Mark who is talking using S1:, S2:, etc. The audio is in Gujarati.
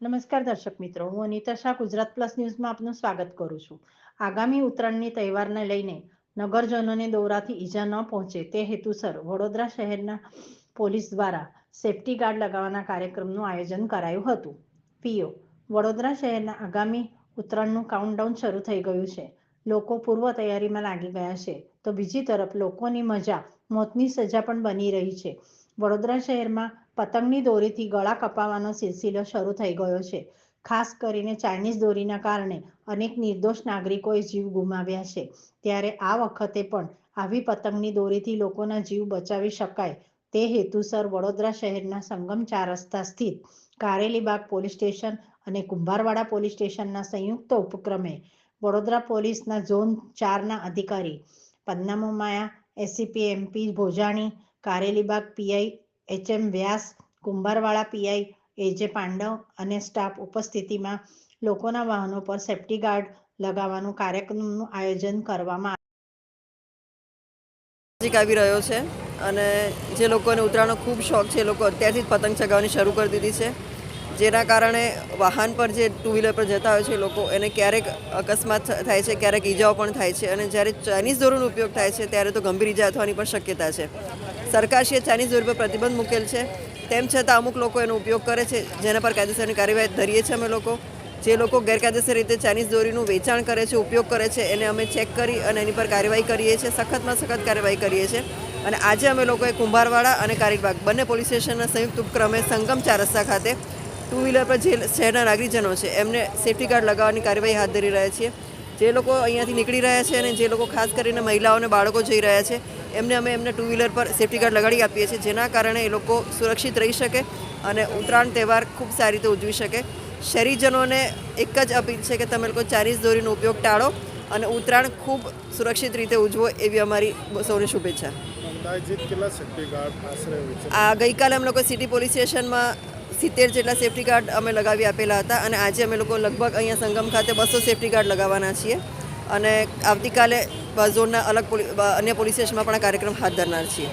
S1: નમસ્કાર દર્શક મિત્રો, હું અનિતા શાહ ગુજરાત પ્લસ ન્યૂઝમાં આપનું સ્વાગત કરું છું. આગામી ઉત્તરાયણની તહેવારને લઈને નગરજનોને દોરાથી ઈજા ન પહોંચે તે હેતુસર વડોદરા શહેરના પોલીસ દ્વારા સેફટી ગાર્ડ લગાવવાના કાર્યક્રમનું આયોજન કરાયું હતું. પીઓ વડોદરા શહેરના આગામી ઉત્તરાયણનું કાઉન્ટડાઉન શરૂ થઈ ગયું છે. લોકો પૂર્વ તૈયારીમાં લાગી ગયા છે, તો બીજી તરફ લોકોની મજા મોતની સજા પણ બની રહી છે. વડોદરા શહેરમાં પતંગની દોરીથી ગળા કપાવવાનો સિલસિલો શરૂ થઈ ગયો છે. ખાસ કરીને ચાઇનીઝ દોરીના કારણે અનેક નિર્દોષ નાગરિકોએ જીવ ગુમાવ્યા છે. ત્યારે આ વખતે પણ આવી પતંગની દોરીથી લોકોના જીવ બચાવી શકાય તે હેતુસર વડોદરા શહેરના સંગમ 4 રસ્તા સ્થિત કારેલીબાગ પોલીસ સ્ટેશન અને કુંભારવાડા પોલીસ સ્ટેશનના સંયુક્ત ઉપક્રમે વડોદરા પોલીસના ઝોન 4ના અધિકારી પદ્મનામાયા, ACP MP Bhojani, Karelibaug PI HM Vyas, Kumbharwada PI AJ Pandav અને સ્ટાફ ઉપસ્થિતિમાં લોકોના વાહનો પર સેફટી ગાર્ડ લગાવવાનું કાર્યક્રમનું આયોજન કરવામાં
S2: આવી રહ્યો છે અને જે લોકોને ઉત્તરાયણનો ખૂબ શોખ છે એ લોકો અત્યારથી જ પતંગ ચગાવવાની શરૂ કરી દીધી છે, જેના કારણે વાહન પર જે ટુ વ્હીલર પર જતા હોય છે લોકો એને ક્યારેક અકસ્માત થાય છે, ક્યારેક ઈજાઓ પણ થાય છે અને જ્યારે ચાઇનીઝ દોરીનો ઉપયોગ થાય છે ત્યારે તો ગંભીર ઈજા થવાની પણ શક્યતા છે. સરકારશ્રીએ ચાઇનીઝ દોરી પર પ્રતિબંધ મૂકેલ છે, તેમ છતાં અમુક લોકો એનો ઉપયોગ કરે છે, જેના પર કાયદેસરની કાર્યવાહી ધરીએ છીએ અમે લોકો. જે લોકો ગેરકાયદેસર રીતે ચાઇનીઝ દોરીનું વેચાણ કરે છે, ઉપયોગ કરે છે, એને અમે ચેક કરી અને એની પર કાર્યવાહી કરીએ છીએ, સખતમાં સખત કાર્યવાહી કરીએ છીએ. અને આજે અમે લોકોએ કુંભારવાડા અને કારેલીબાગ બંને પોલીસ સ્ટેશનના સંયુક્ત ઉપક્રમે સંગમ 4 રસ્તા ખાતે ટુ વ્હીલર પર જે શહેરના નાગરિકજનો છે એમને સેફટી ગાર્ડ લગાવવાની કાર્યવાહી હાથ ધરી રહ્યા છીએ. જે લોકો અહીંયાથી નીકળી રહ્યા છે અને જે લોકો ખાસ કરીને મહિલાઓ અને બાળકો જઈ રહ્યા છે અમે એમને ટુ વ્હીલર પર સેફટી ગાર્ડ લગાડી આપીએ છીએ, જેના કારણે એ લોકો સુરક્ષિત રહી શકે અને ઉત્તરાયણ તહેવાર ખૂબ સારી રીતે ઉજવી શકે. શહેરીજનોને એક જ અપીલ છે કે તમે લોકો ચાઇનીઝ દોરીનો ઉપયોગ ટાળો અને ઉત્તરાયણ ખૂબ સુરક્ષિત રીતે ઉજવો એવી અમારી સૌને શુભેચ્છા. આ ગઈકાલે અમે લોકો સિટી પોલીસ સ્ટેશનમાં 70 જેટલા સેફટી ગાર્ડ અમે લગાવી આપેલા હતા અને આજે અમે લોકો લગભગ અહીંયા સંગમ ખાતે 200 સેફટી ગાર્ડ લગાવવાના છીએ અને આવતીકાલે ઝોનના અન્ય પોલીસ સ્ટેશનમાં પણ આ કાર્યક્રમ હાથ ધરનાર છીએ.